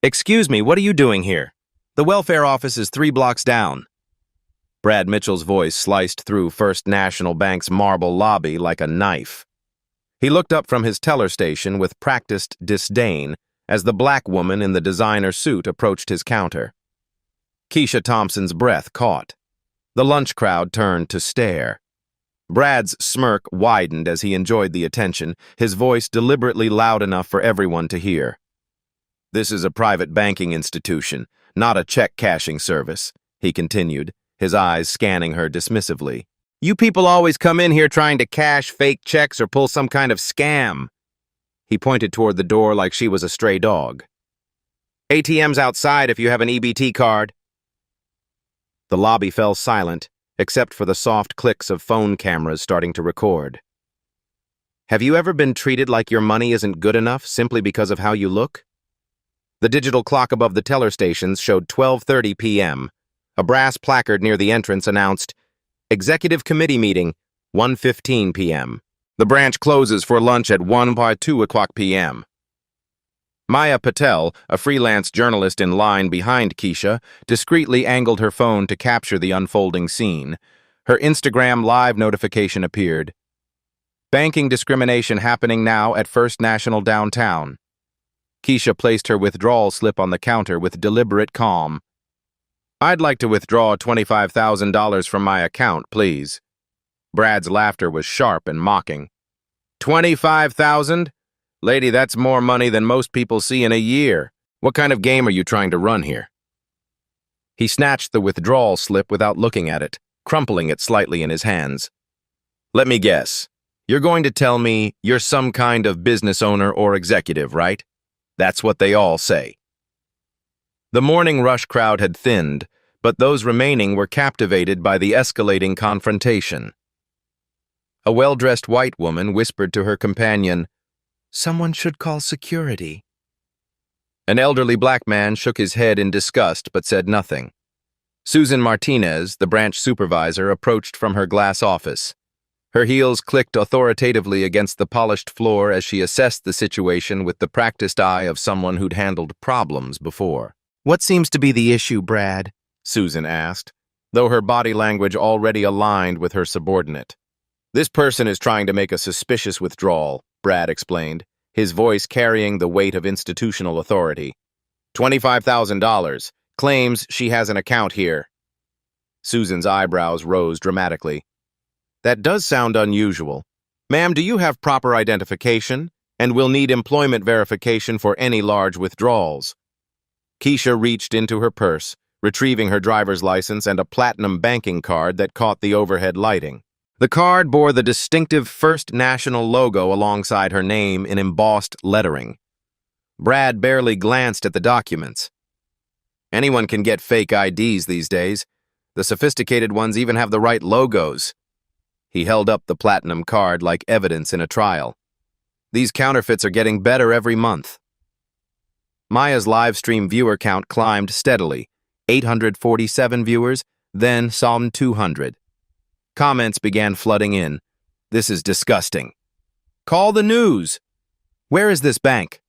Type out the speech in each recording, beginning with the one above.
Excuse me, what are you doing here? The welfare office is 3 blocks down. Brad Mitchell's voice sliced through First National Bank's marble lobby like a knife. He looked up from his teller station with practiced disdain as the black woman in the designer suit approached his counter. Keisha Thompson's breath caught. The lunch crowd turned to stare. Brad's smirk widened as he enjoyed the attention, his voice deliberately loud enough for everyone to hear. "This is a private banking institution, not a check-cashing service," he continued, his eyes scanning her dismissively. "You people always come in here trying to cash fake checks or pull some kind of scam." He pointed toward the door like she was a stray dog. "ATM's outside if you have an EBT card." The lobby fell silent, except for the soft clicks of phone cameras starting to record. Have you ever been treated like your money isn't good enough simply because of how you look? The digital clock above the teller stations showed 12:30 p.m. A brass placard near the entrance announced, "Executive Committee Meeting, 1:15 p.m. The branch closes for lunch at 2 o'clock p.m. Maya Patel, a freelance journalist in line behind Keisha, discreetly angled her phone to capture the unfolding scene. Her Instagram Live notification appeared. "Banking discrimination happening now at First National downtown." Keisha placed her withdrawal slip on the counter with deliberate calm. "I'd like to withdraw $25,000 from my account, please." Brad's laughter was sharp and mocking. "25,000? Lady, that's more money than most people see in a year. What kind of game are you trying to run here?" He snatched the withdrawal slip without looking at it, crumpling it slightly in his hands. "Let me guess. You're going to tell me you're some kind of business owner or executive, right? That's what they all say." The morning rush crowd had thinned, but those remaining were captivated by the escalating confrontation. A well-dressed white woman whispered to her companion, "Someone should call security." An elderly black man shook his head in disgust but said nothing. Susan Martinez, the branch supervisor, approached from her glass office. Her heels clicked authoritatively against the polished floor as she assessed the situation with the practiced eye of someone who'd handled problems before. "What seems to be the issue, Brad?" Susan asked, though her body language already aligned with her subordinate. "This person is trying to make a suspicious withdrawal," Brad explained, his voice carrying the weight of institutional authority. $25,000. Claims she has an account here." Susan's eyebrows rose dramatically. "That does sound unusual. Ma'am, do you have proper identification? And will need employment verification for any large withdrawals." Keisha reached into her purse, retrieving her driver's license and a platinum banking card that caught the overhead lighting. The card bore the distinctive First National logo alongside her name in embossed lettering. Brad barely glanced at the documents. Anyone can get fake IDs these days. The sophisticated ones even have the right logos. He held up the platinum card like evidence in a trial. "These counterfeits are getting better every month." Maya's live stream viewer count climbed steadily. 847 viewers, then some 200. Comments began flooding in. "This is disgusting. Call the news. Where is this bank?"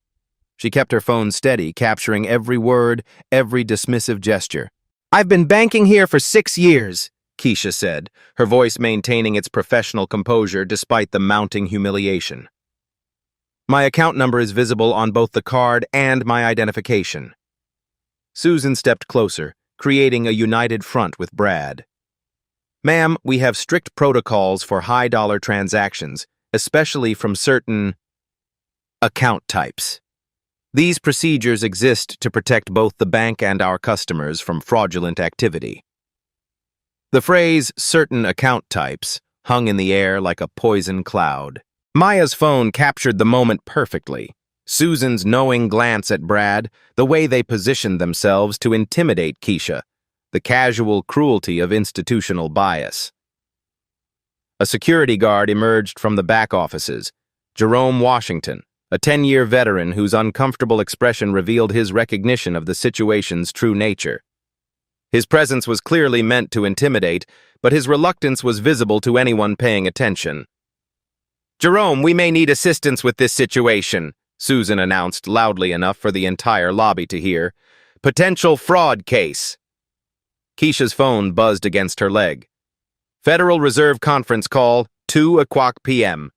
She kept her phone steady, capturing every word, every dismissive gesture. "I've been banking here for 6 years, Keisha said, her voice maintaining its professional composure despite the mounting humiliation. "My account number is visible on both the card and my identification." Susan stepped closer, creating a united front with Brad. "Ma'am, we have strict protocols for high-dollar transactions, especially from certain account types. These procedures exist to protect both the bank and our customers from fraudulent activity." The phrase, "certain account types," hung in the air like a poison cloud. Maya's phone captured the moment perfectly. Susan's knowing glance at Brad, the way they positioned themselves to intimidate Keisha, the casual cruelty of institutional bias. A security guard emerged from the back offices, Jerome Washington, a 10-year veteran whose uncomfortable expression revealed his recognition of the situation's true nature. His presence was clearly meant to intimidate, but his reluctance was visible to anyone paying attention. "Jerome, we may need assistance with this situation," Susan announced loudly enough for the entire lobby to hear. Potential fraud case. Keisha's phone buzzed against her leg. Federal Reserve conference call, 2:00 p.m.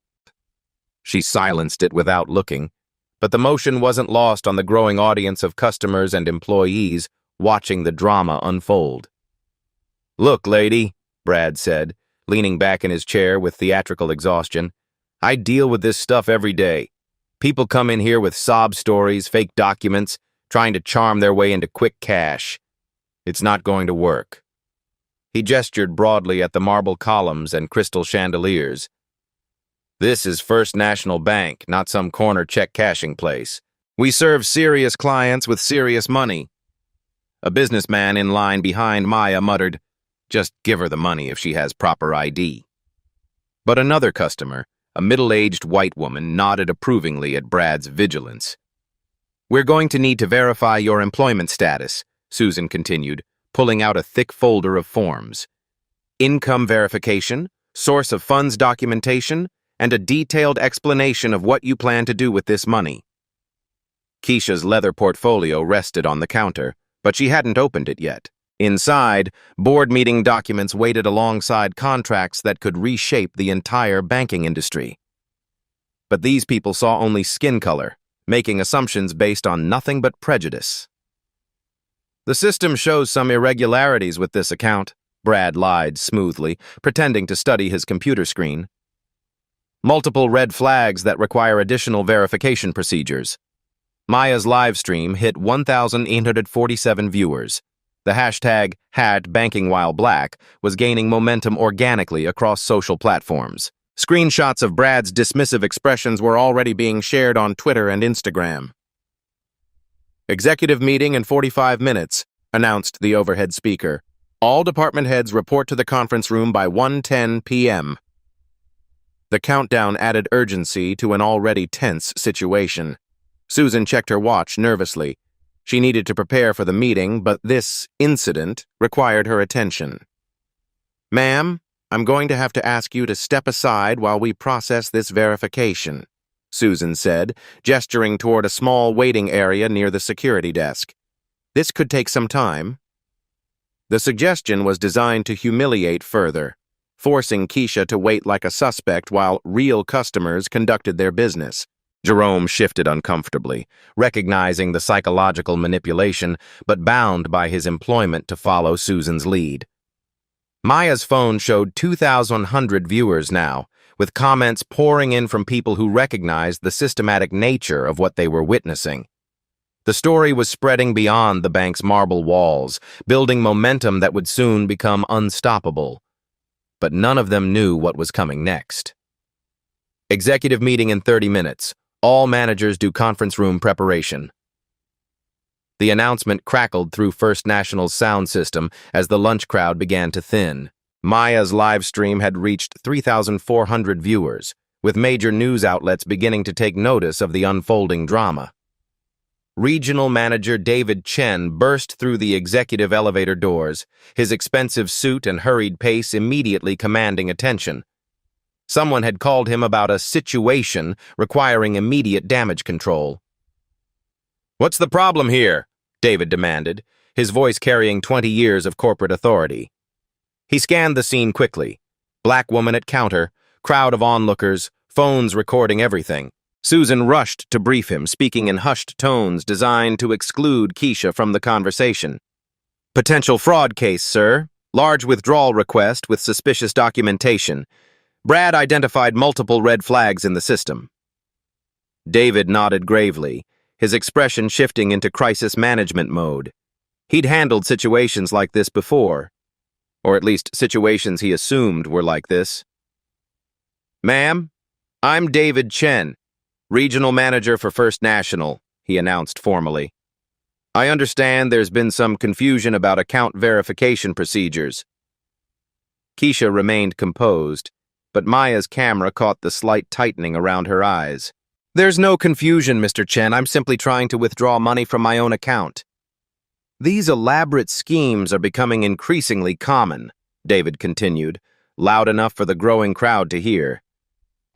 She silenced it without looking, but the motion wasn't lost on the growing audience of customers and employees watching the drama unfold. Look, lady, Brad said, leaning back in his chair with theatrical exhaustion. I deal with this stuff every day. People come in here with sob stories, fake documents, trying to charm their way into quick cash. It's not going to work. He gestured broadly at the marble columns and crystal chandeliers. This is First National Bank, not some corner check cashing place. We serve serious clients with serious money. A businessman in line behind Maya muttered, just give her the money if she has proper ID. But another customer, a middle-aged white woman, nodded approvingly at Brad's vigilance. We're going to need to verify your employment status, Susan continued, pulling out a thick folder of forms. Income verification, source of funds documentation, and a detailed explanation of what you plan to do with this money. Keisha's leather portfolio rested on the counter, but she hadn't opened it yet. Inside, board meeting documents waited alongside contracts that could reshape the entire banking industry. But these people saw only skin color, making assumptions based on nothing but prejudice. The system shows some irregularities with this account, Brad lied smoothly, pretending to study his computer screen. Multiple red flags that require additional verification procedures. Maya's live stream hit 1,847 viewers. The hashtag #BankingWhileBlack was gaining momentum organically across social platforms. Screenshots of Brad's dismissive expressions were already being shared on Twitter and Instagram. Executive meeting in 45 minutes, announced the overhead speaker. All department heads report to the conference room by 1:10 p.m. The countdown added urgency to an already tense situation. Susan checked her watch nervously. She needed to prepare for the meeting, but this incident required her attention. Ma'am, I'm going to have to ask you to step aside while we process this verification, Susan said, gesturing toward a small waiting area near the security desk. This could take some time. The suggestion was designed to humiliate further, forcing Keisha to wait like a suspect while real customers conducted their business. Jerome shifted uncomfortably, recognizing the psychological manipulation, but bound by his employment to follow Susan's lead. Maya's phone showed 2,100 viewers now, with comments pouring in from people who recognized the systematic nature of what they were witnessing. The story was spreading beyond the bank's marble walls, building momentum that would soon become unstoppable. But none of them knew what was coming next. Executive meeting in 30 minutes. All managers do conference room preparation. The announcement crackled through First National's sound system as the lunch crowd began to thin. Maya's live stream had reached 3,400 viewers, with major news outlets beginning to take notice of the unfolding drama. Regional Manager David Chen burst through the executive elevator doors, his expensive suit and hurried pace immediately commanding attention. Someone had called him about a situation requiring immediate damage control. "What's the problem here?" David demanded, his voice carrying 20 years of corporate authority. He scanned the scene quickly. Black woman at counter, crowd of onlookers, phones recording everything. Susan rushed to brief him, speaking in hushed tones designed to exclude Keisha from the conversation. "Potential fraud case, sir. Large withdrawal request with suspicious documentation. Brad identified multiple red flags in the system." David nodded gravely, his expression shifting into crisis management mode. He'd handled situations like this before, or at least situations he assumed were like this. "Ma'am, I'm David Chen, Regional Manager for First National," he announced formally. "I understand there's been some confusion about account verification procedures." Keisha remained composed, but Maya's camera caught the slight tightening around her eyes. "There's no confusion, Mr. Chen. I'm simply trying to withdraw money from my own account." "These elaborate schemes are becoming increasingly common," David continued, loud enough for the growing crowd to hear.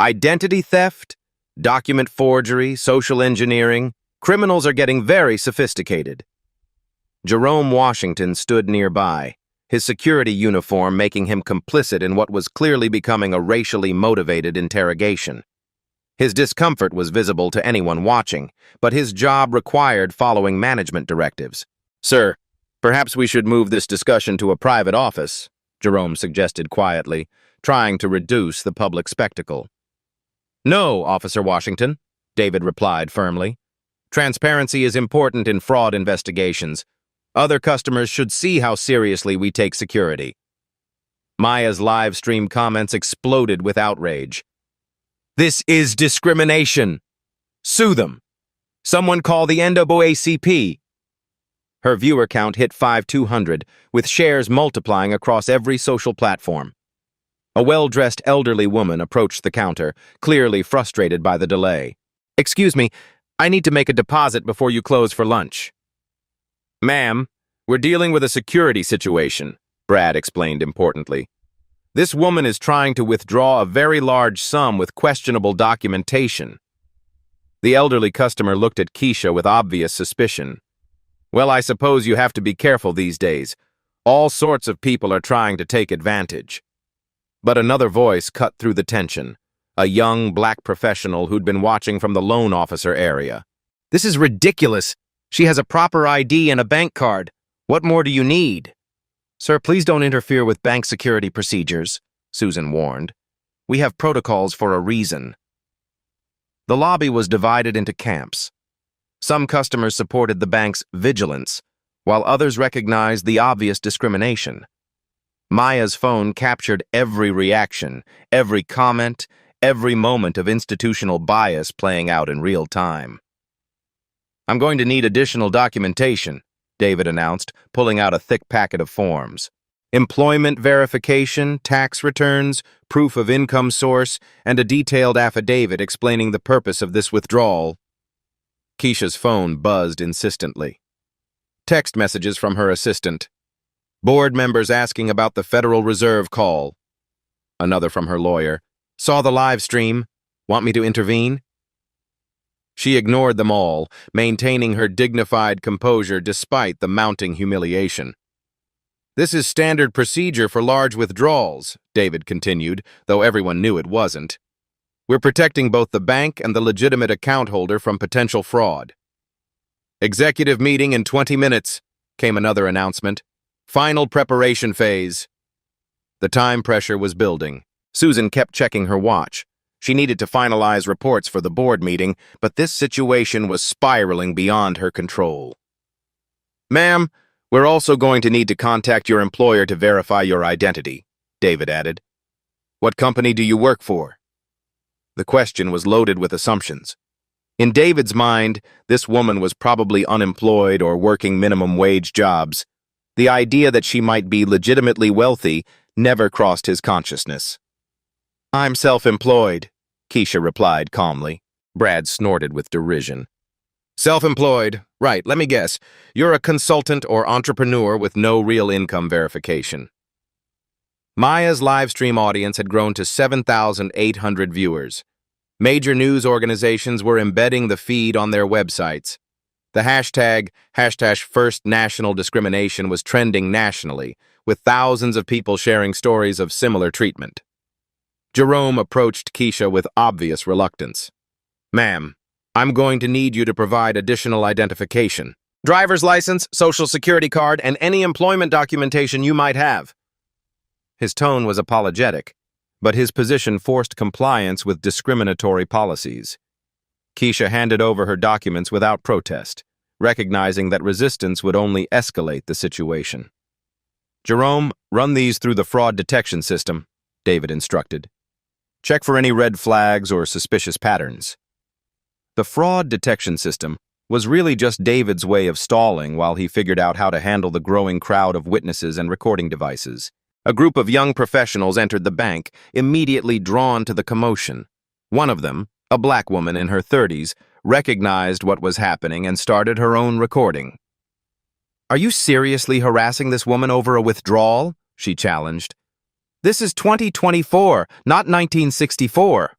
"Identity theft, Document forgery, social engineering. Criminals are getting very sophisticated. Jerome Washington stood nearby, his security uniform making him complicit in what was clearly becoming a racially motivated interrogation. His discomfort was visible to anyone watching, but his job required following management directives. "Sir, perhaps we should move this discussion to a private office," Jerome suggested quietly, trying to reduce the public spectacle. "No, Officer Washington," David replied firmly. "Transparency is important in fraud investigations. Other customers should see how seriously we take security." Maya's live stream comments exploded with outrage. "This is discrimination. Sue them. Someone call the NAACP." Her viewer count hit 5,200, with shares multiplying across every social platform. A well-dressed elderly woman approached the counter, clearly frustrated by the delay. "Excuse me, I need to make a deposit before you close for lunch." "Ma'am, we're dealing with a security situation," Brad explained importantly. "This woman is trying to withdraw a very large sum with questionable documentation." The elderly customer looked at Keisha with obvious suspicion. "Well, I suppose you have to be careful these days. All sorts of people are trying to take advantage." But another voice cut through the tension, a young black professional who'd been watching from the loan officer area. "This is ridiculous. She has a proper ID and a bank card. What more do you need?" "Sir, please don't interfere with bank security procedures," Susan warned. "We have protocols for a reason." The lobby was divided into camps. Some customers supported the bank's vigilance, while others recognized the obvious discrimination. Maya's phone captured every reaction, every comment, every moment of institutional bias playing out in real time. "I'm going to need additional documentation," David announced, pulling out a thick packet of forms. "Employment verification, tax returns, proof of income source, and a detailed affidavit explaining the purpose of this withdrawal." Keisha's phone buzzed insistently. Text messages from her assistant. "Board members asking about the Federal Reserve call." Another from her lawyer. "Saw the live stream. Want me to intervene?" She ignored them all, maintaining her dignified composure despite the mounting humiliation. "This is standard procedure for large withdrawals," David continued, though everyone knew it wasn't. "We're protecting both the bank and the legitimate account holder from potential fraud." "Executive meeting in 20 minutes, came another announcement. "Final preparation phase." The time pressure was building. Susan kept checking her watch. She needed to finalize reports for the board meeting, but this situation was spiraling beyond her control. "Ma'am, we're also going to need to contact your employer to verify your identity," David added. "What company do you work for?" The question was loaded with assumptions. In David's mind, this woman was probably unemployed or working minimum wage jobs. The idea that she might be legitimately wealthy never crossed his consciousness. "I'm self-employed," Keisha replied calmly. Brad snorted with derision. "Self-employed. Right, let me guess. You're a consultant or entrepreneur with no real income verification." Maya's livestream audience had grown to 7,800 viewers. Major news organizations were embedding the feed on their websites. The hashtag #FirstNationalDiscrimination was trending nationally, with thousands of people sharing stories of similar treatment. Jerome approached Keisha with obvious reluctance. "Ma'am, I'm going to need you to provide additional identification. Driver's license, social security card, and any employment documentation you might have." His tone was apologetic, but his position forced compliance with discriminatory policies. Keisha handed over her documents without protest, recognizing that resistance would only escalate the situation. "Jerome, run these through the fraud detection system," David instructed. "Check for any red flags or suspicious patterns." The fraud detection system was really just David's way of stalling while he figured out how to handle the growing crowd of witnesses and recording devices. A group of young professionals entered the bank, immediately drawn to the commotion. One of them, a black woman in her 30s, recognized what was happening and started her own recording. "Are you seriously harassing this woman over a withdrawal?" she challenged. "This is 2024, not 1964.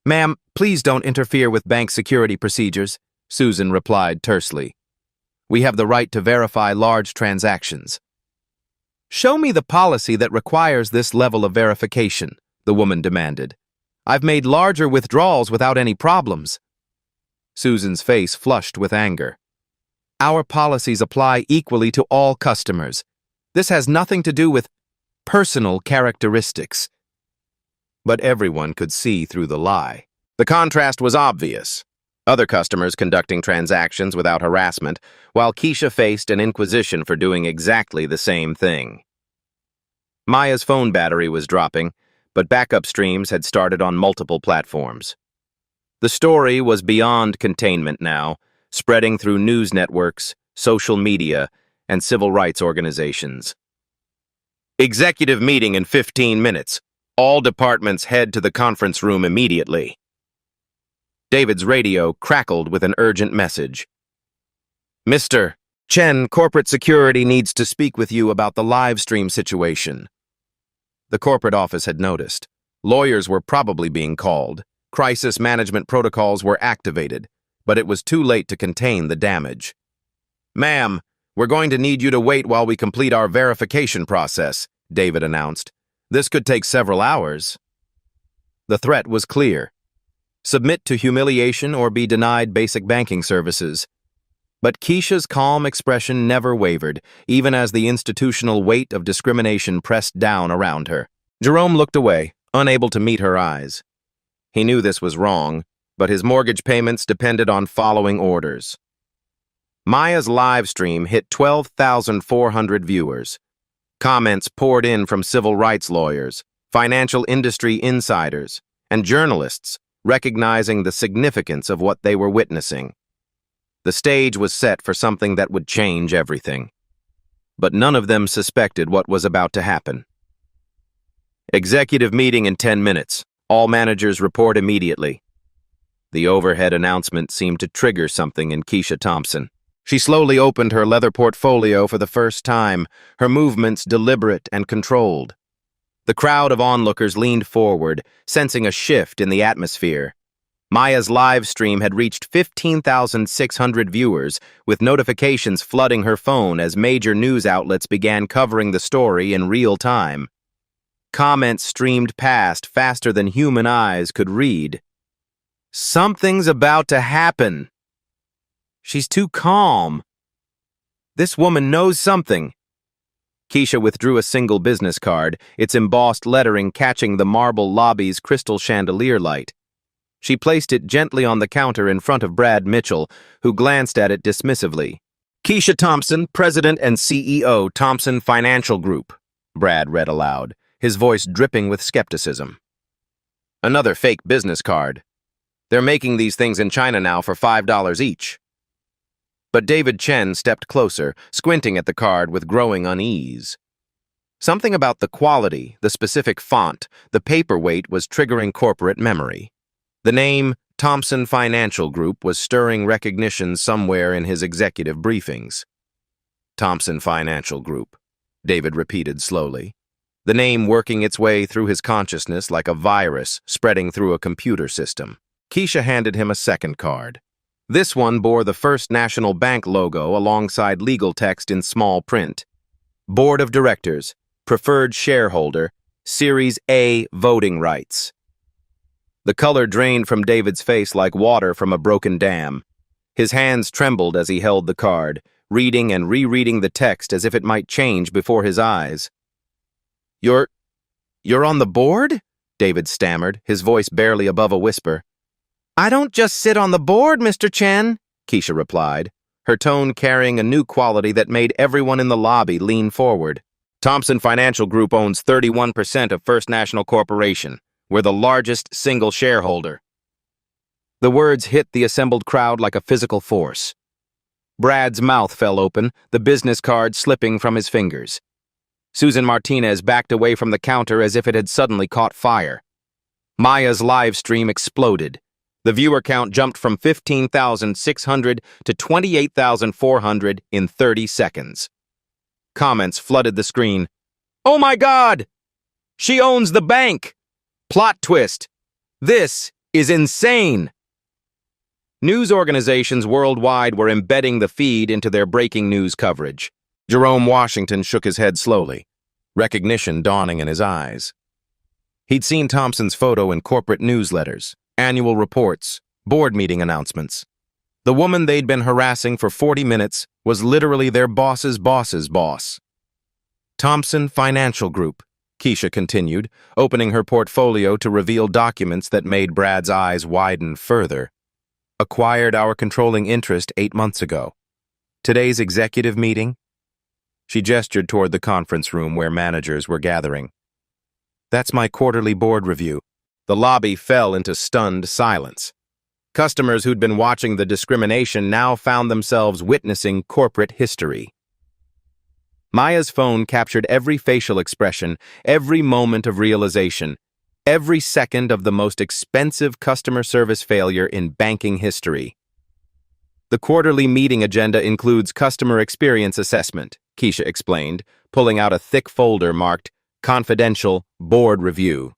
Ma'am, please don't interfere with bank security procedures, Susan replied tersely. We have the right to verify large transactions. Show me the policy that requires this level of verification, the woman demanded. I've made larger withdrawals without any problems. Susan's face flushed with anger. Our policies apply equally to all customers. This has nothing to do with personal characteristics. But everyone could see through the lie. The contrast was obvious. Other customers conducting transactions without harassment, while Keisha faced an inquisition for doing exactly the same thing. Maya's phone battery was dropping, but backup streams had started on multiple platforms. The story was beyond containment now, spreading through news networks, social media, and civil rights organizations. Executive meeting in 15 minutes. All departments head to the conference room immediately. David's radio crackled with an urgent message. Mr. Chen, corporate security needs to speak with you about the live stream situation. The corporate office had noticed. Lawyers were probably being called. Crisis management protocols were activated, but it was too late to contain the damage. Ma'am, we're going to need you to wait while we complete our verification process, David announced. This could take several hours. The threat was clear. Submit to humiliation or be denied basic banking services. But Keisha's calm expression never wavered, even as the institutional weight of discrimination pressed down around her. Jerome looked away, unable to meet her eyes. He knew this was wrong, but his mortgage payments depended on following orders. Maya's live stream hit 12,400 viewers. Comments poured in from civil rights lawyers, financial industry insiders, and journalists, recognizing the significance of what they were witnessing. The stage was set for something that would change everything. But none of them suspected what was about to happen. Executive meeting in 10 minutes. All managers report immediately. The overhead announcement seemed to trigger something in Keisha Thompson. She slowly opened her leather portfolio for the first time, her movements deliberate and controlled. The crowd of onlookers leaned forward, sensing a shift in the atmosphere. Maya's live stream had reached 15,600 viewers, with notifications flooding her phone as major news outlets began covering the story in real time. Comments streamed past faster than human eyes could read. Something's about to happen. She's too calm. This woman knows something. Keisha withdrew a single business card, its embossed lettering catching the marble lobby's crystal chandelier light. She placed it gently on the counter in front of Brad Mitchell, who glanced at it dismissively. Keisha Thompson, President and CEO, Thompson Financial Group, Brad read aloud, his voice dripping with skepticism. Another fake business card. They're making these things in China now for $5 each. But David Chen stepped closer, squinting at the card with growing unease. Something about the quality, the specific font, the paperweight was triggering corporate memory. The name Thompson Financial Group was stirring recognition somewhere in his executive briefings. Thompson Financial Group, David repeated slowly, the name working its way through his consciousness like a virus spreading through a computer system. Keisha handed him a second card. This one bore the First National Bank logo alongside legal text in small print. Board of Directors, Preferred Shareholder, Series A Voting Rights. The color drained from David's face like water from a broken dam. His hands trembled as he held the card, reading and rereading the text as if it might change before his eyes. You're on the board? David stammered, his voice barely above a whisper. I don't just sit on the board, Mr. Chen, Keisha replied, her tone carrying a new quality that made everyone in the lobby lean forward. Thompson Financial Group owns 31% of First National Corporation. We're the largest single shareholder. The words hit the assembled crowd like a physical force. Brad's mouth fell open, the business card slipping from his fingers. Susan Martinez backed away from the counter as if it had suddenly caught fire. Maya's live stream exploded. The viewer count jumped from 15,600 to 28,400 in 30 seconds. Comments flooded the screen. Oh my God! She owns the bank! Plot twist. This is insane. News organizations worldwide were embedding the feed into their breaking news coverage. Jerome Washington shook his head slowly, recognition dawning in his eyes. He'd seen Thompson's photo in corporate newsletters, annual reports, board meeting announcements. The woman they'd been harassing for 40 minutes was literally their boss's boss's boss. Thompson Financial Group, Keisha continued, opening her portfolio to reveal documents that made Brad's eyes widen further. Acquired our controlling interest 8 months ago. Today's executive meeting? She gestured toward the conference room where managers were gathering. That's my quarterly board review. The lobby fell into stunned silence. Customers who'd been watching the discrimination now found themselves witnessing corporate history. Maya's phone captured every facial expression, every moment of realization, every second of the most expensive customer service failure in banking history. The quarterly meeting agenda includes customer experience assessment, Keisha explained, pulling out a thick folder marked Confidential Board Review.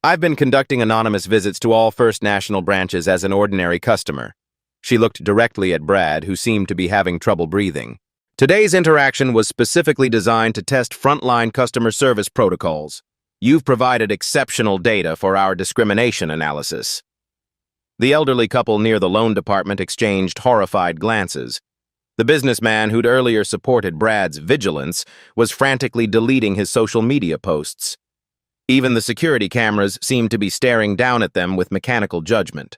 I've been conducting anonymous visits to all First National branches as an ordinary customer. She looked directly at Brad, who seemed to be having trouble breathing. Today's interaction was specifically designed to test frontline customer service protocols. You've provided exceptional data for our discrimination analysis. The elderly couple near the loan department exchanged horrified glances. The businessman who'd earlier supported Brad's vigilance was frantically deleting his social media posts. Even the security cameras seemed to be staring down at them with mechanical judgment.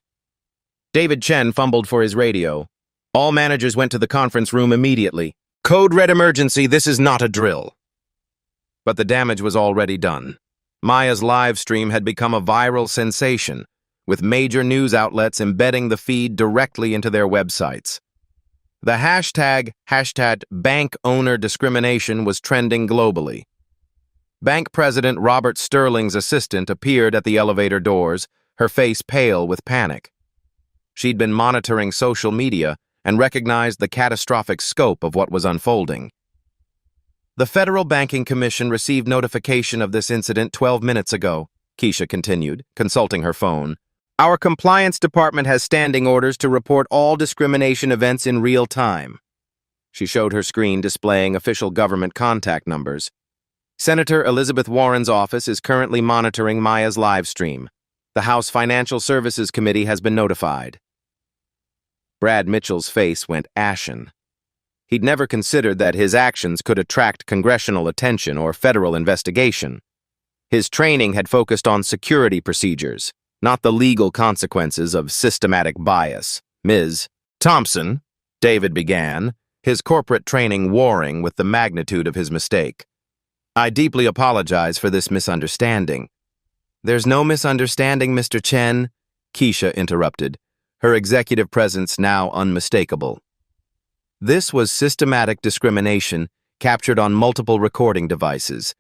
David Chen fumbled for his radio. All managers went to the conference room immediately. Code red emergency, this is not a drill. But the damage was already done. Maya's live stream had become a viral sensation, with major news outlets embedding the feed directly into their websites. The hashtag bank owner discrimination was trending globally. Bank President Robert Sterling's assistant appeared at the elevator doors, her face pale with panic. She'd been monitoring social media and recognized the catastrophic scope of what was unfolding. The Federal Banking Commission received notification of this incident 12 minutes ago, Keisha continued, consulting her phone. Our compliance department has standing orders to report all discrimination events in real time. She showed her screen displaying official government contact numbers. Senator Elizabeth Warren's office is currently monitoring Maya's live stream. The House Financial Services Committee has been notified. Brad Mitchell's face went ashen. He'd never considered that his actions could attract congressional attention or federal investigation. His training had focused on security procedures, not the legal consequences of systematic bias. Ms. Thompson, David began, his corporate training warring with the magnitude of his mistake. I deeply apologize for this misunderstanding. There's no misunderstanding, Mr. Chen, Keisha interrupted, her executive presence now unmistakable. This was systematic discrimination captured on multiple recording devices.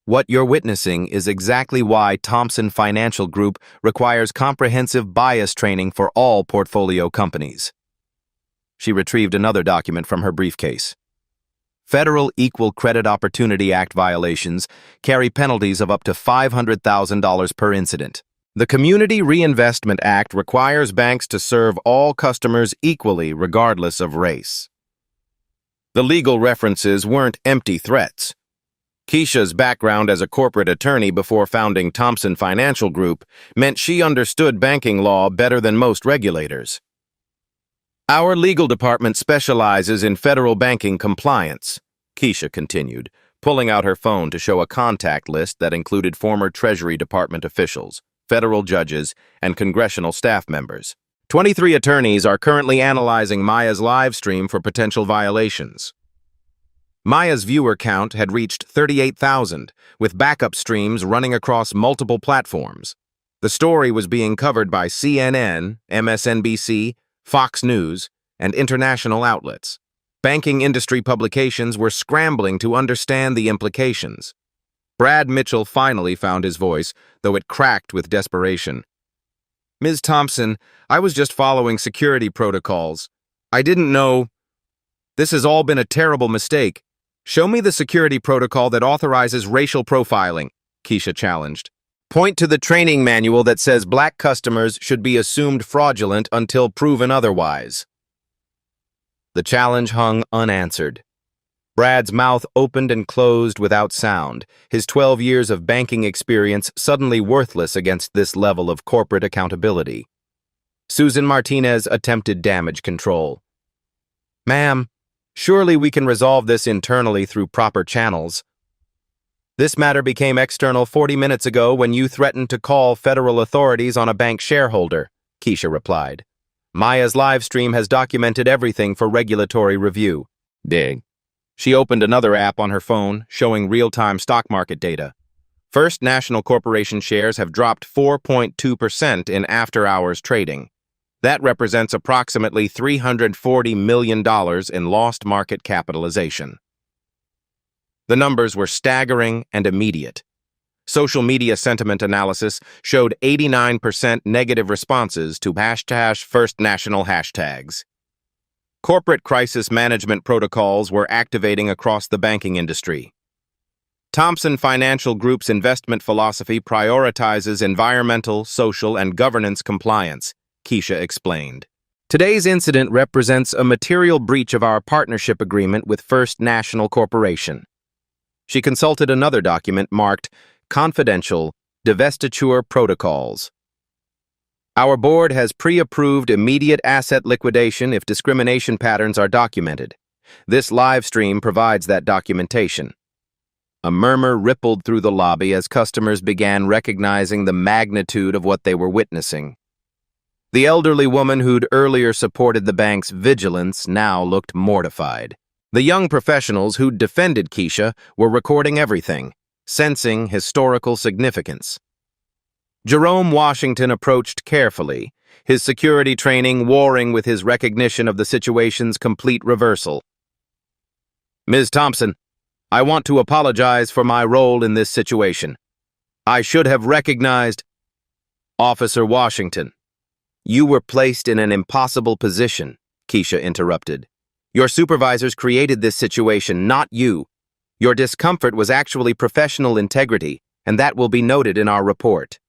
What you're witnessing is exactly why Thompson Financial Group requires comprehensive bias training for all portfolio companies. She retrieved another document from her briefcase. Federal Equal Credit Opportunity Act violations carry penalties of up to $500,000 per incident. The Community Reinvestment Act requires banks to serve all customers equally regardless of race. The legal references weren't empty threats. Keisha's background as a corporate attorney before founding Thompson Financial Group meant she understood banking law better than most regulators. Our legal department specializes in federal banking compliance, Keisha continued, pulling out her phone to show a contact list that included former Treasury Department officials, federal judges, and congressional staff members. 23 attorneys are currently analyzing Maya's live stream for potential violations. Maya's viewer count had reached 38,000, with backup streams running across multiple platforms. The story was being covered by CNN, MSNBC, Fox News, and international outlets. Banking industry publications were scrambling to understand the implications. Brad Mitchell finally found his voice, though it cracked with desperation. Ms. Thompson, I was just following security protocols. I didn't know. This has all been a terrible mistake. Show me the security protocol that authorizes racial profiling, Keisha challenged. Point to the training manual that says black customers should be assumed fraudulent until proven otherwise. The challenge hung unanswered. Brad's mouth opened and closed without sound, his 12 years of banking experience suddenly worthless against this level of corporate accountability. Susan Martinez attempted damage control. "Ma'am, surely we can resolve this internally through proper channels. This matter became external 40 minutes ago when you threatened to call federal authorities on a bank shareholder," Keisha replied. "Maya's live stream has documented everything for regulatory review." Dig. She opened another app on her phone, showing real-time stock market data. First National Corporation shares have dropped 4.2% in after-hours trading. That represents approximately $340 million in lost market capitalization. The numbers were staggering and immediate. Social media sentiment analysis showed 89% negative responses to #FirstNational hashtags. Corporate crisis management protocols were activating across the banking industry. Thomson Financial Group's investment philosophy prioritizes environmental, social, and governance compliance, Keisha explained. Today's incident represents a material breach of our partnership agreement with First National Corporation. She consulted another document marked Confidential Divestiture Protocols. Our board has pre-approved immediate asset liquidation if discrimination patterns are documented. This live stream provides that documentation. A murmur rippled through the lobby as customers began recognizing the magnitude of what they were witnessing. The elderly woman who'd earlier supported the bank's vigilance now looked mortified. The young professionals who'd defended Keisha were recording everything, sensing historical significance. Jerome Washington approached carefully, his security training warring with his recognition of the situation's complete reversal. "Ms. Thompson, I want to apologize for my role in this situation. I should have recognized—" "Officer Washington, you were placed in an impossible position," Keisha interrupted. "Your supervisors created this situation, not you. Your discomfort was actually professional integrity, and that will be noted in our report."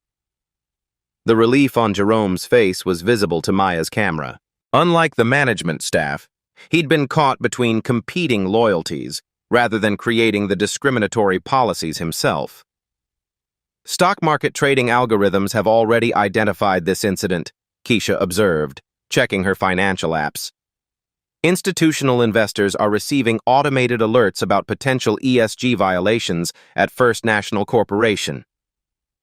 The relief on Jerome's face was visible to Maya's camera. Unlike the management staff, he'd been caught between competing loyalties rather than creating the discriminatory policies himself. Stock market trading algorithms have already identified this incident, Keisha observed, checking her financial apps. Institutional investors are receiving automated alerts about potential ESG violations at First National Corporation.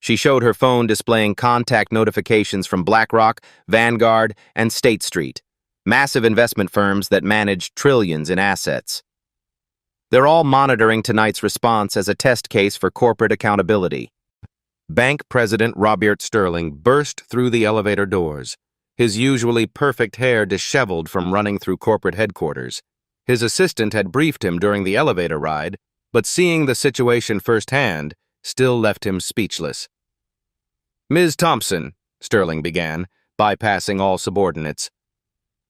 She showed her phone displaying contact notifications from BlackRock, Vanguard, and State Street, massive investment firms that manage trillions in assets. They're all monitoring tonight's response as a test case for corporate accountability. Bank President Robert Sterling burst through the elevator doors, his usually perfect hair disheveled from running through corporate headquarters. His assistant had briefed him during the elevator ride, but seeing the situation firsthand still left him speechless. "Ms. Thompson," Sterling began, bypassing all subordinates,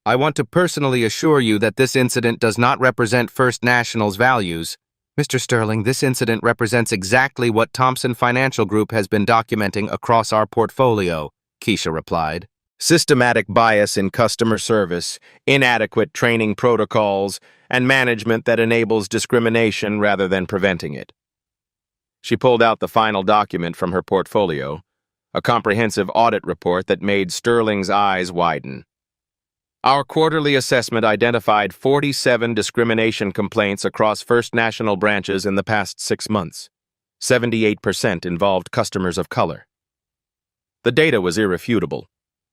"I want to personally assure you that this incident does not represent First National's values." "Mr. Sterling, this incident represents exactly what Thomson Financial Group has been documenting across our portfolio," Keisha replied. "Systematic bias in customer service, inadequate training protocols, and management that enables discrimination rather than preventing it." She pulled out the final document from her portfolio, a comprehensive audit report that made Sterling's eyes widen. "Our quarterly assessment identified 47 discrimination complaints across First National branches in the past 6 months. 78% involved customers of color." The data was irrefutable.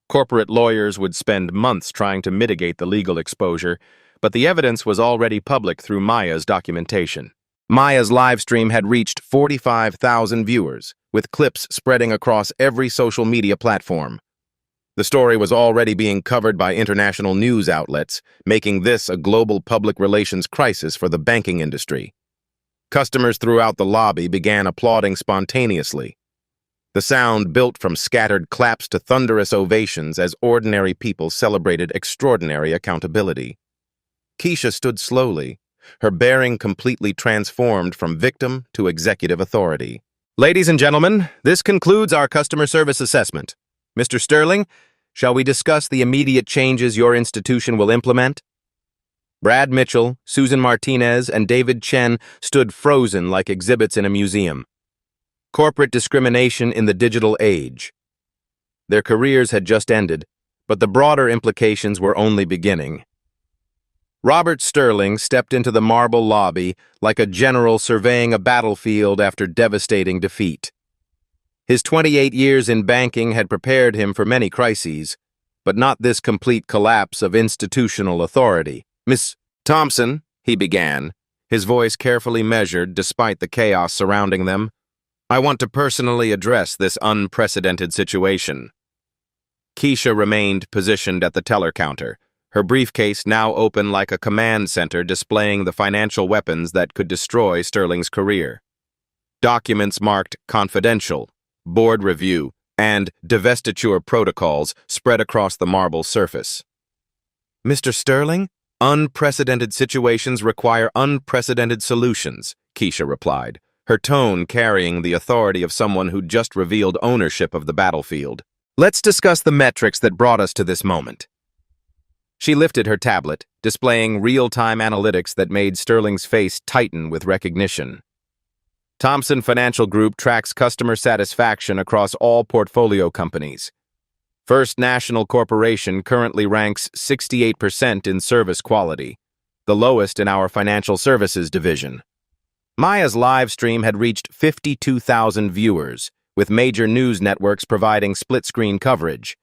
Corporate lawyers would spend months trying to mitigate the legal exposure, but the evidence was already public through Maya's documentation. Maya's live stream had reached 45,000 viewers, with clips spreading across every social media platform. The story was already being covered by international news outlets, making this a global public relations crisis for the banking industry. Customers throughout the lobby began applauding spontaneously. The sound built from scattered claps to thunderous ovations as ordinary people celebrated extraordinary accountability. Keisha stood slowly, her bearing completely transformed from victim to executive authority. Ladies and gentlemen, this concludes our customer service assessment. Mr. Sterling, shall we discuss the immediate changes your institution will implement? Brad Mitchell, Susan Martinez, and David Chen stood frozen like exhibits in a museum. Corporate discrimination in the digital age. Their careers had just ended, but the broader implications were only beginning. Robert Sterling stepped into the marble lobby like a general surveying a battlefield after devastating defeat. His 28 years in banking had prepared him for many crises, but not this complete collapse of institutional authority. "Miss Thompson," he began, his voice carefully measured despite the chaos surrounding them, "I want to personally address this unprecedented situation." Keisha remained positioned at the teller counter, her briefcase now open like a command center displaying the financial weapons that could destroy Sterling's career. Documents marked confidential, board review, and divestiture protocols spread across the marble surface. "Mr. Sterling, unprecedented situations require unprecedented solutions," Keisha replied, her tone carrying the authority of someone who just revealed ownership of the battlefield. "Let's discuss the metrics that brought us to this moment." She lifted her tablet, displaying real-time analytics that made Sterling's face tighten with recognition. Thomson Financial Group tracks customer satisfaction across all portfolio companies. First National Corporation currently ranks 68% in service quality, the lowest in our financial services division. Maya's live stream had reached 52,000 viewers, with major news networks providing split-screen coverage.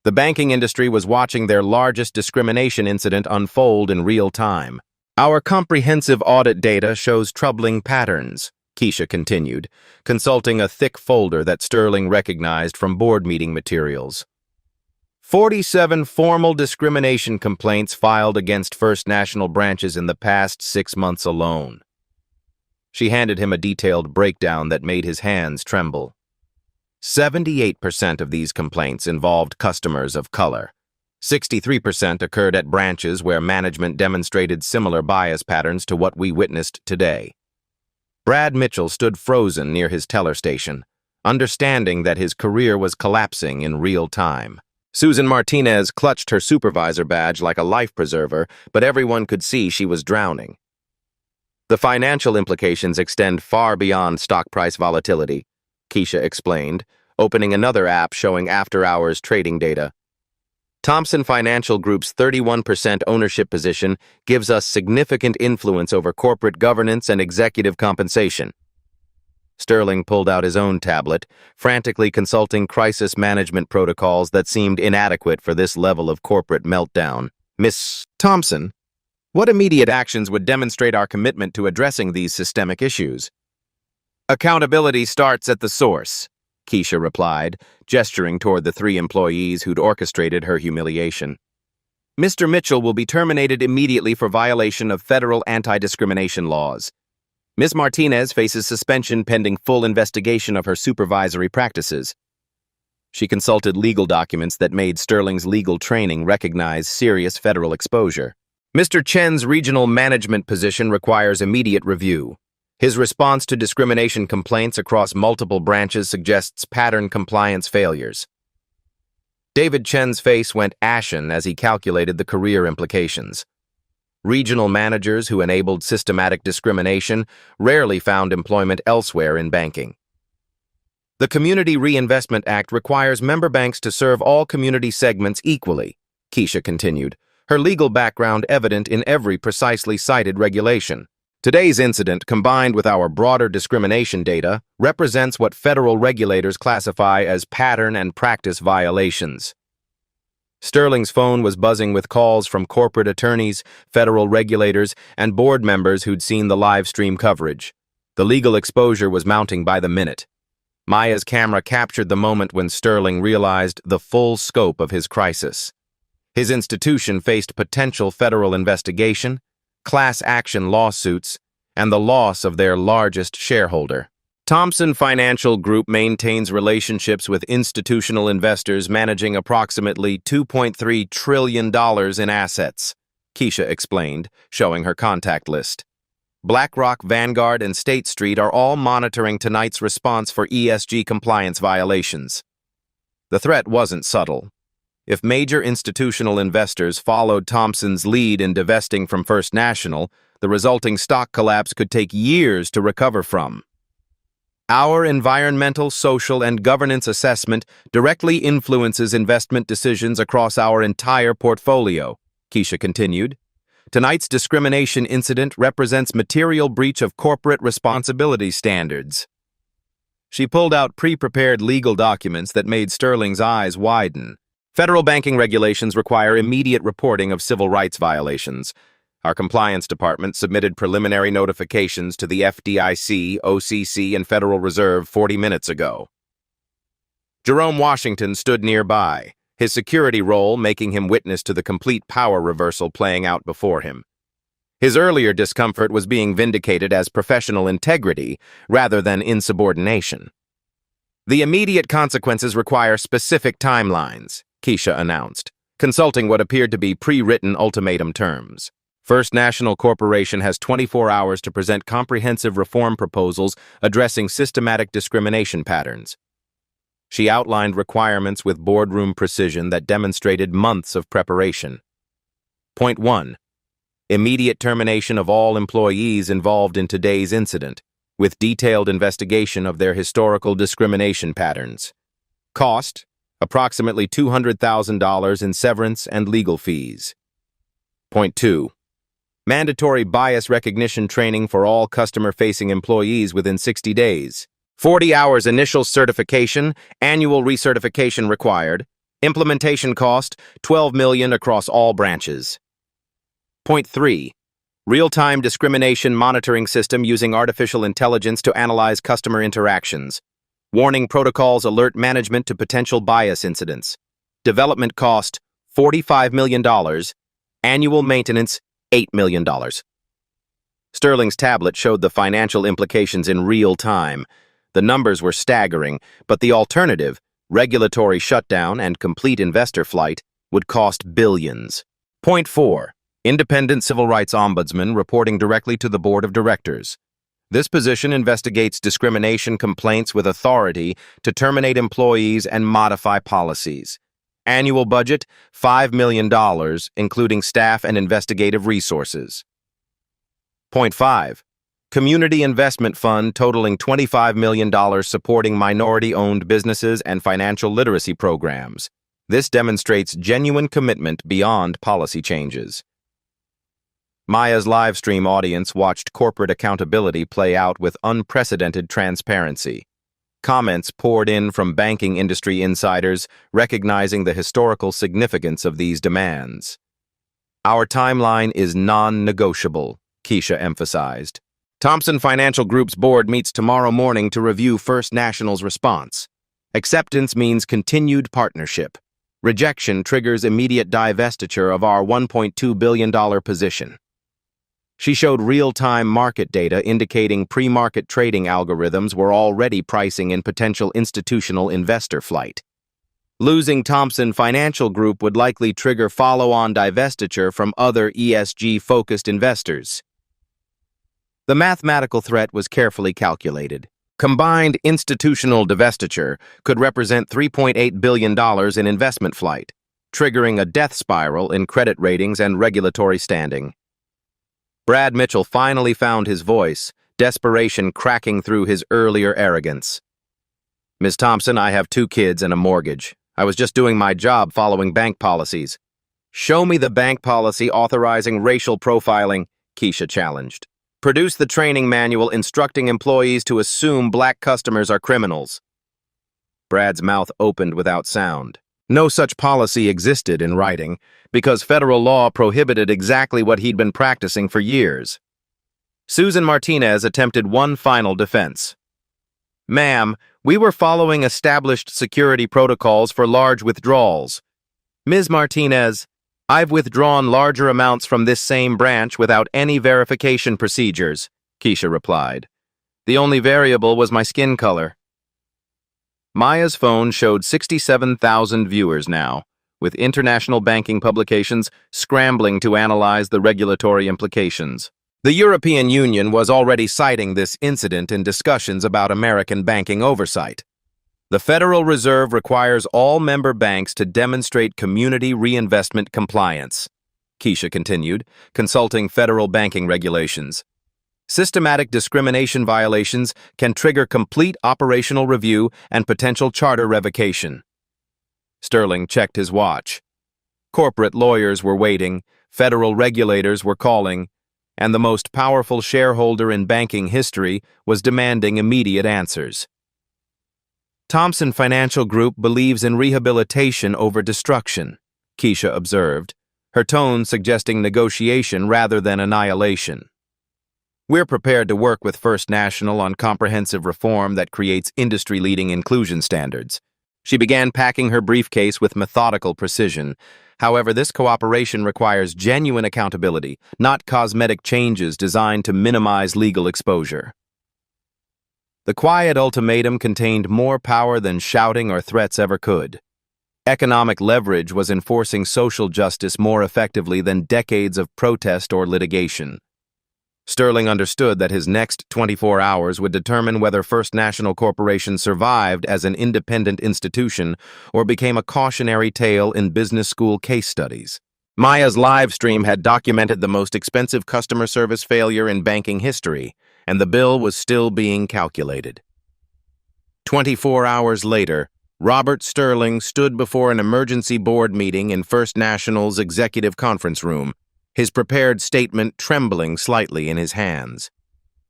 The banking industry was watching their largest discrimination incident unfold in real time. "Our comprehensive audit data shows troubling patterns," Keisha continued, consulting a thick folder that Sterling recognized from board meeting materials. 47 formal discrimination complaints filed against First National branches in the past 6 months alone. She handed him a detailed breakdown that made his hands tremble. 78% of these complaints involved customers of color. 63% occurred at branches where management demonstrated similar bias patterns to what we witnessed today. Brad Mitchell stood frozen near his teller station, understanding that his career was collapsing in real time. Susan Martinez clutched her supervisor badge like a life preserver, but everyone could see she was drowning. "The financial implications extend far beyond stock price volatility," Keisha explained, opening another app showing after-hours trading data. "Thomson Financial Group's 31% ownership position gives us significant influence over corporate governance and executive compensation." Sterling pulled out his own tablet, frantically consulting crisis management protocols that seemed inadequate for this level of corporate meltdown. "Miss Thompson, what immediate actions would demonstrate our commitment to addressing these systemic issues?" "Accountability starts at the source," Keisha replied, gesturing toward the 3 employees who'd orchestrated her humiliation. "Mr. Mitchell will be terminated immediately for violation of federal anti-discrimination laws. Ms. Martinez faces suspension pending full investigation of her supervisory practices." She consulted legal documents that made Sterling's legal training recognize serious federal exposure. "Mr. Chen's regional management position requires immediate review. His response to discrimination complaints across multiple branches suggests pattern compliance failures." David Chen's face went ashen as he calculated the career implications. Regional managers who enabled systematic discrimination rarely found employment elsewhere in banking. "The Community Reinvestment Act requires member banks to serve all community segments equally," Keisha continued, her legal background evident in every precisely cited regulation. "Today's incident, combined with our broader discrimination data, represents what federal regulators classify as pattern and practice violations." Sterling's phone was buzzing with calls from corporate attorneys, federal regulators, and board members who'd seen the live stream coverage. The legal exposure was mounting by the minute. Maya's camera captured the moment when Sterling realized the full scope of his crisis. His institution faced potential federal investigation, class action lawsuits, and the loss of their largest shareholder. Thomson Financial Group maintains relationships with institutional investors managing approximately $2.3 trillion in assets, Keisha explained, showing her contact list. BlackRock, Vanguard, and State Street are all monitoring tonight's response for ESG compliance violations. The threat wasn't subtle. If major institutional investors followed Thompson's lead in divesting from First National, the resulting stock collapse could take years to recover from. Our environmental, social, and governance assessment directly influences investment decisions across our entire portfolio, Keisha continued. Tonight's discrimination incident represents material breach of corporate responsibility standards. She pulled out pre-prepared legal documents that made Sterling's eyes widen. Federal banking regulations require immediate reporting of civil rights violations. Our compliance department submitted preliminary notifications to the FDIC, OCC, and Federal Reserve 40 minutes ago. Jerome Washington stood nearby, his security role making him witness to the complete power reversal playing out before him. His earlier discomfort was being vindicated as professional integrity rather than insubordination. The immediate consequences require specific timelines, Keisha announced, consulting what appeared to be pre-written ultimatum terms. First National Corporation has 24 hours to present comprehensive reform proposals addressing systematic discrimination patterns. She outlined requirements with boardroom precision that demonstrated months of preparation. Point 1. Immediate termination of all employees involved in today's incident, with detailed investigation of their historical discrimination patterns. Cost, approximately $200,000 in severance and legal fees. Point 2. Mandatory bias recognition training for all customer-facing employees within 60 days. 40 hours initial certification, annual recertification required. Implementation cost, $12 million across all branches. Point 3. Real-time discrimination monitoring system using artificial intelligence to analyze customer interactions. Warning protocols alert management to potential bias incidents. Development cost, $45 million. Annual maintenance, $8 million. Sterling's tablet showed the financial implications in real time. The numbers were staggering, but the alternative, regulatory shutdown and complete investor flight, would cost billions. Point 4. Independent Civil Rights Ombudsman reporting directly to the Board of Directors. This position investigates discrimination complaints with authority to terminate employees and modify policies. Annual budget, $5 million, including staff and investigative resources. Point 5. Community Investment Fund totaling $25 million supporting minority-owned businesses and financial literacy programs. This demonstrates genuine commitment beyond policy changes. Maya's live stream audience watched corporate accountability play out with unprecedented transparency. Comments poured in from banking industry insiders, recognizing the historical significance of these demands. Our timeline is non-negotiable, Keisha emphasized. Thompson Financial Group's board meets tomorrow morning to review First National's response. Acceptance means continued partnership. Rejection triggers immediate divestiture of our $1.2 billion position. She showed real-time market data indicating pre-market trading algorithms were already pricing in potential institutional investor flight. Losing Thompson Financial Group would likely trigger follow-on divestiture from other ESG-focused investors. The mathematical threat was carefully calculated. Combined institutional divestiture could represent $3.8 billion in investment flight, triggering a death spiral in credit ratings and regulatory standing. Brad Mitchell finally found his voice, desperation cracking through his earlier arrogance. Ms. Thompson, I have 2 kids and a mortgage. I was just doing my job following bank policies. Show me the bank policy authorizing racial profiling, Keisha challenged. Produce the training manual instructing employees to assume black customers are criminals. Brad's mouth opened without sound. No such policy existed in writing, because federal law prohibited exactly what he'd been practicing for years. Susan Martinez attempted one final defense. Ma'am, we were following established security protocols for large withdrawals. Ms. Martinez, I've withdrawn larger amounts from this same branch without any verification procedures, Keisha replied. The only variable was my skin color. Maya's phone showed 67,000 viewers now, with international banking publications scrambling to analyze the regulatory implications. The European Union was already citing this incident in discussions about American banking oversight. The Federal Reserve requires all member banks to demonstrate community reinvestment compliance, Keisha continued, consulting federal banking regulations. Systematic discrimination violations can trigger complete operational review and potential charter revocation. Sterling checked his watch. Corporate lawyers were waiting, federal regulators were calling, and the most powerful shareholder in banking history was demanding immediate answers. Thompson Financial Group believes in rehabilitation over destruction, Keisha observed, her tone suggesting negotiation rather than annihilation. We're prepared to work with First National on comprehensive reform that creates industry-leading inclusion standards. She began packing her briefcase with methodical precision. However, this cooperation requires genuine accountability, not cosmetic changes designed to minimize legal exposure. The quiet ultimatum contained more power than shouting or threats ever could. Economic leverage was enforcing social justice more effectively than decades of protest or litigation. Sterling understood that his next 24 hours would determine whether First National Corporation survived as an independent institution or became a cautionary tale in business school case studies. Maya's live stream had documented the most expensive customer service failure in banking history, and the bill was still being calculated. 24 hours later, Robert Sterling stood before an emergency board meeting in First National's executive conference room, his prepared statement trembling slightly in his hands.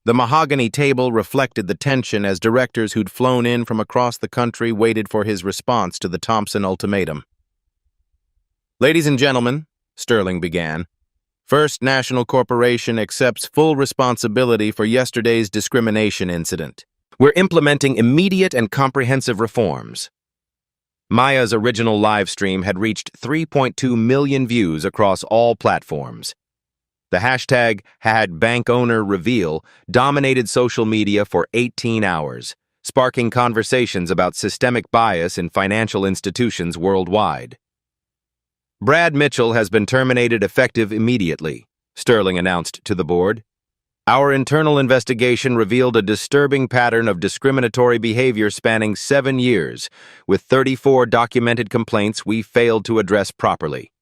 The mahogany table reflected the tension as directors who'd flown in from across the country waited for his response to the Thompson ultimatum. "Ladies and gentlemen," Sterling began, "First National Corporation accepts full responsibility for yesterday's discrimination incident. We're implementing immediate and comprehensive reforms." Maya's original live stream had reached 3.2 million views across all platforms. The hashtag #HadBankOwnerReveal dominated social media for 18 hours, sparking conversations about systemic bias in financial institutions worldwide. "Brad Mitchell has been terminated effective immediately," Sterling announced to the board. "Our internal investigation revealed a disturbing pattern of discriminatory behavior spanning 7 years, with 34 documented complaints we failed to address properly."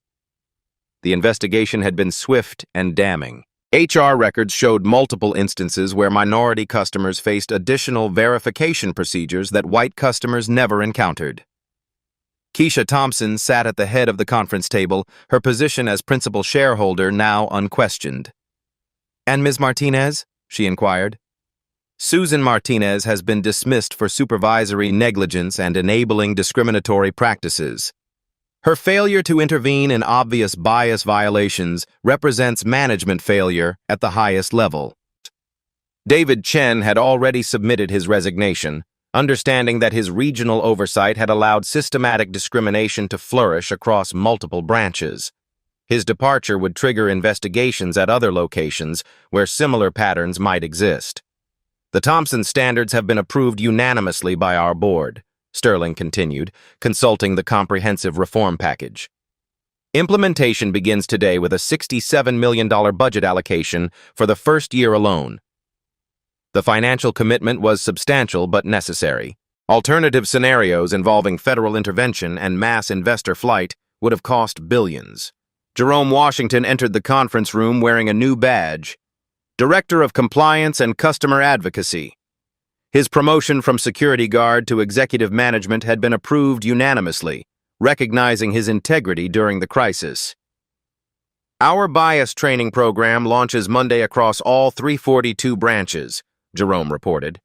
The investigation had been swift and damning. HR records showed multiple instances where minority customers faced additional verification procedures that white customers never encountered. Keisha Thompson sat at the head of the conference table, her position as principal shareholder now unquestioned. "And Ms. Martinez?" she inquired. "Susan Martinez has been dismissed for supervisory negligence and enabling discriminatory practices. Her failure to intervene in obvious bias violations represents management failure at the highest level." David Chen had already submitted his resignation, understanding that his regional oversight had allowed systematic discrimination to flourish across multiple branches. His departure would trigger investigations at other locations where similar patterns might exist. "The Thompson standards have been approved unanimously by our board," Sterling continued, consulting the comprehensive reform package. "Implementation begins today with a $67 million budget allocation for the first year alone. The financial commitment was substantial but necessary. Alternative scenarios involving federal intervention and mass investor flight would have cost billions." Jerome Washington entered the conference room wearing a new badge, Director of Compliance and Customer Advocacy. His promotion from security guard to executive management had been approved unanimously, recognizing his integrity during the crisis. "Our bias training program launches Monday across all 342 branches," Jerome reported.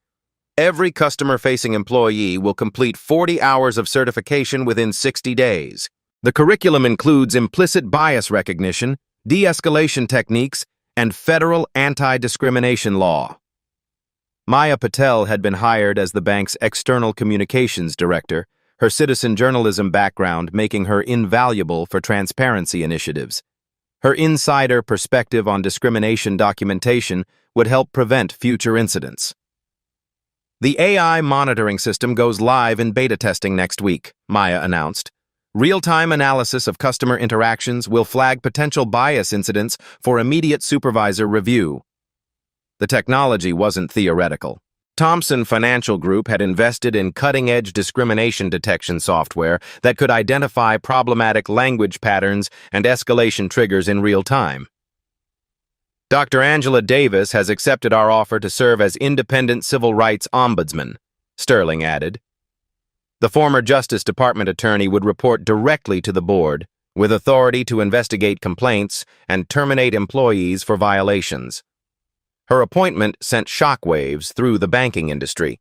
"Every customer-facing employee will complete 40 hours of certification within 60 days. The curriculum includes implicit bias recognition, de-escalation techniques, and federal anti-discrimination law." Maya Patel had been hired as the bank's external communications director, her citizen journalism background making her invaluable for transparency initiatives. Her insider perspective on discrimination documentation would help prevent future incidents. "The AI monitoring system goes live in beta testing next week," Maya announced. "Real-time analysis of customer interactions will flag potential bias incidents for immediate supervisor review. The technology wasn't theoretical. Thomson Financial Group had invested in cutting-edge discrimination detection software that could identify problematic language patterns and escalation triggers in real time. Dr. Angela Davis has accepted our offer to serve as independent civil rights ombudsman, Sterling added. The former Justice Department attorney would report directly to the board, with authority to investigate complaints and terminate employees for violations. Her appointment sent shockwaves through the banking industry.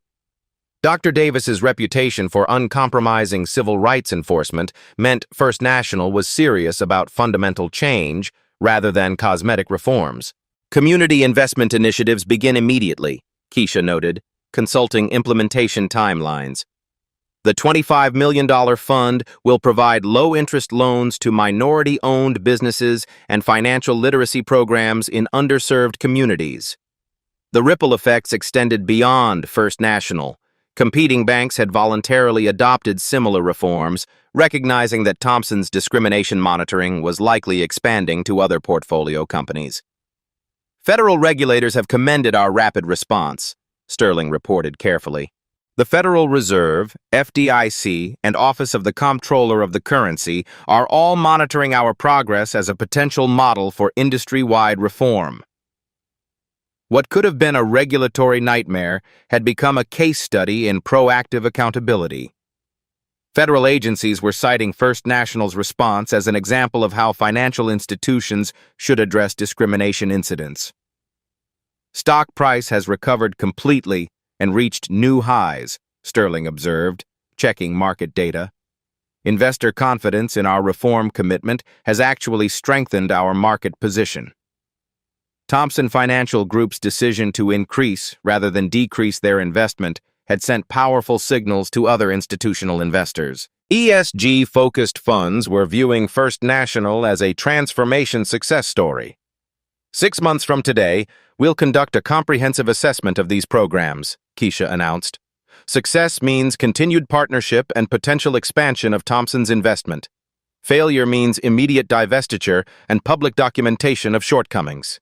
Dr. Davis's reputation for uncompromising civil rights enforcement meant First National was serious about fundamental change rather than cosmetic reforms. Community investment initiatives begin immediately, Keisha noted, consulting implementation timelines. The $25 million fund will provide low-interest loans to minority-owned businesses and financial literacy programs in underserved communities. The ripple effects extended beyond First National. Competing banks had voluntarily adopted similar reforms, recognizing that Thomson's discrimination monitoring was likely expanding to other portfolio companies. Federal regulators have commended our rapid response, Sterling reported carefully. The Federal Reserve, FDIC, and Office of the Comptroller of the Currency are all monitoring our progress as a potential model for industry-wide reform. What could have been a regulatory nightmare had become a case study in proactive accountability. Federal agencies were citing First National's response as an example of how financial institutions should address discrimination incidents. Stock price has recovered completely and reached new highs, Sterling observed, checking market data. Investor confidence in our reform commitment has actually strengthened our market position. Thomson Financial Group's decision to increase rather than decrease their investment had sent powerful signals to other institutional investors. ESG-focused funds were viewing First National as a transformation success story. 6 months from today, we'll conduct a comprehensive assessment of these programs, Keisha announced. Success means continued partnership and potential expansion of Thomson's investment. Failure means immediate divestiture and public documentation of shortcomings.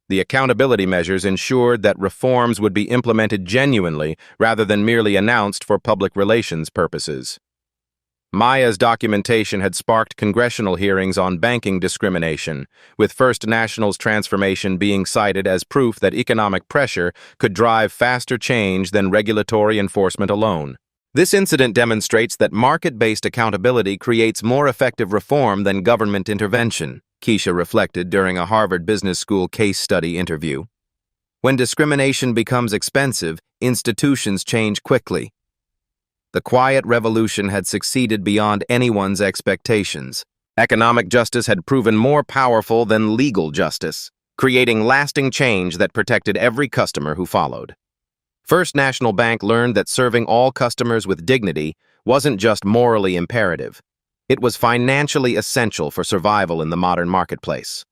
The accountability measures ensured that reforms would be implemented genuinely rather than merely announced for public relations purposes. Maya's documentation had sparked congressional hearings on banking discrimination, with First National's transformation being cited as proof that economic pressure could drive faster change than regulatory enforcement alone. This incident demonstrates that market-based accountability creates more effective reform than government intervention, Keisha reflected during a Harvard Business School case study interview. When discrimination becomes expensive, institutions change quickly. The quiet revolution had succeeded beyond anyone's expectations. Economic justice had proven more powerful than legal justice, creating lasting change that protected every customer who followed. First National Bank learned that serving all customers with dignity wasn't just morally imperative. It was financially essential for survival in the modern marketplace.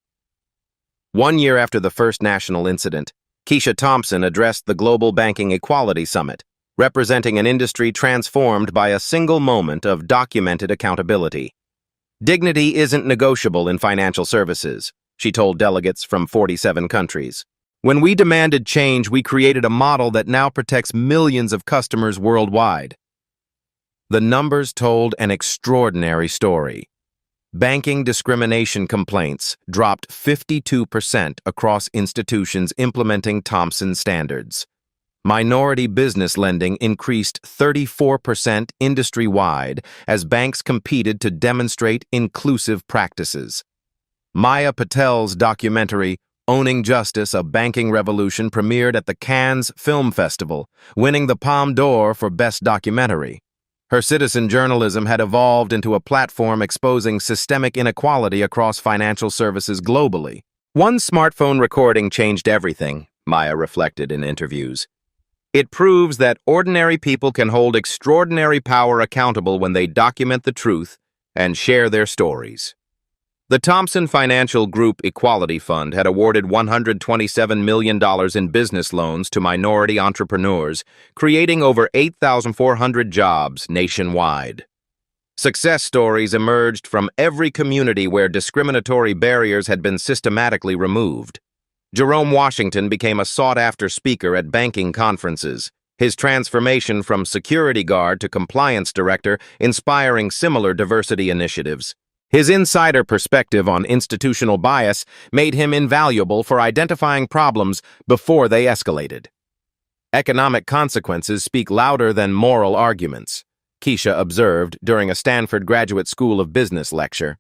1 year after the First National incident, Keisha Thompson addressed the Global Banking Equality Summit, representing an industry transformed by a single moment of documented accountability. Dignity isn't negotiable in financial services, she told delegates from 47 countries. When we demanded change, we created a model that now protects millions of customers worldwide. The numbers told an extraordinary story. Banking discrimination complaints dropped 52% across institutions implementing Thomson standards. Minority business lending increased 34% industry-wide as banks competed to demonstrate inclusive practices. Maya Patel's documentary, Owning Justice, A Banking Revolution, premiered at the Cannes Film Festival, winning the Palme d'Or for Best Documentary. Her citizen journalism had evolved into a platform exposing systemic inequality across financial services globally. One smartphone recording changed everything, Maya reflected in interviews. It proves that ordinary people can hold extraordinary power accountable when they document the truth and share their stories. The Thomson Financial Group Equality Fund had awarded $127 million in business loans to minority entrepreneurs, creating over 8,400 jobs nationwide. Success stories emerged from every community where discriminatory barriers had been systematically removed. Jerome Washington became a sought-after speaker at banking conferences, his transformation from security guard to compliance director inspiring similar diversity initiatives. His insider perspective on institutional bias made him invaluable for identifying problems before they escalated. Economic consequences speak louder than moral arguments, Keisha observed during a Stanford Graduate School of Business lecture.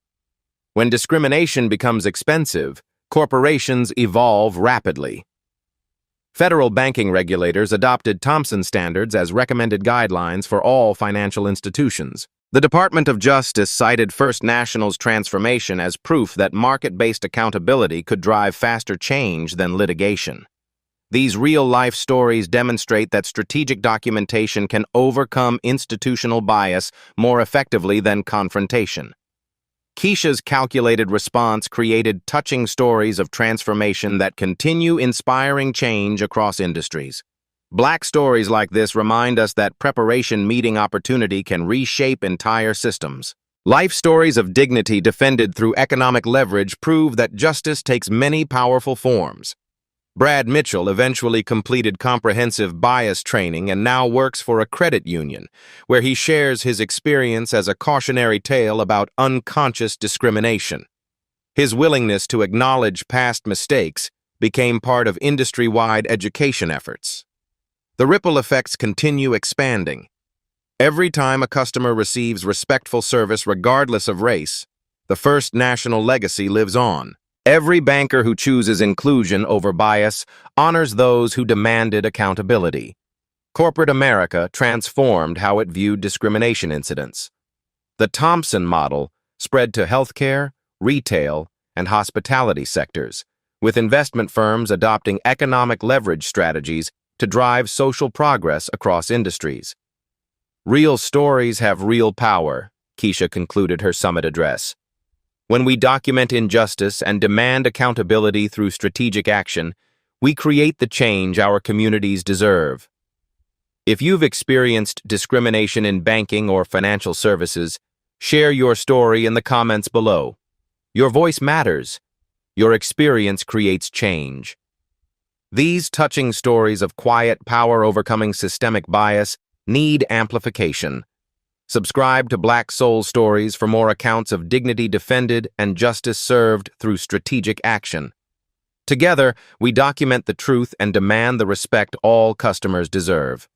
When discrimination becomes expensive, corporations evolve rapidly. Federal banking regulators adopted Thompson standards as recommended guidelines for all financial institutions. The Department of Justice cited First National's transformation as proof that market-based accountability could drive faster change than litigation. These real-life stories demonstrate that strategic documentation can overcome institutional bias more effectively than confrontation. Keisha's calculated response created touching stories of transformation that continue inspiring change across industries. Black stories like this remind us that preparation meeting opportunity can reshape entire systems. Life stories of dignity defended through economic leverage prove that justice takes many powerful forms. Brad Mitchell eventually completed comprehensive bias training and now works for a credit union, where he shares his experience as a cautionary tale about unconscious discrimination. His willingness to acknowledge past mistakes became part of industry-wide education efforts. The ripple effects continue expanding. Every time a customer receives respectful service regardless of race, the First National legacy lives on. Every banker who chooses inclusion over bias honors those who demanded accountability. Corporate America transformed how it viewed discrimination incidents. The Thompson model spread to healthcare, retail, and hospitality sectors, with investment firms adopting economic leverage strategies to drive social progress across industries. Real stories have real power, Keisha concluded her summit address. When we document injustice and demand accountability through strategic action, we create the change our communities deserve. If you've experienced discrimination in banking or financial services, share your story in the comments below. Your voice matters. Your experience creates change. These touching stories of quiet power overcoming systemic bias need amplification. Subscribe to Black Soul Stories for more accounts of dignity defended and justice served through strategic action. Together, we document the truth and demand the respect all customers deserve.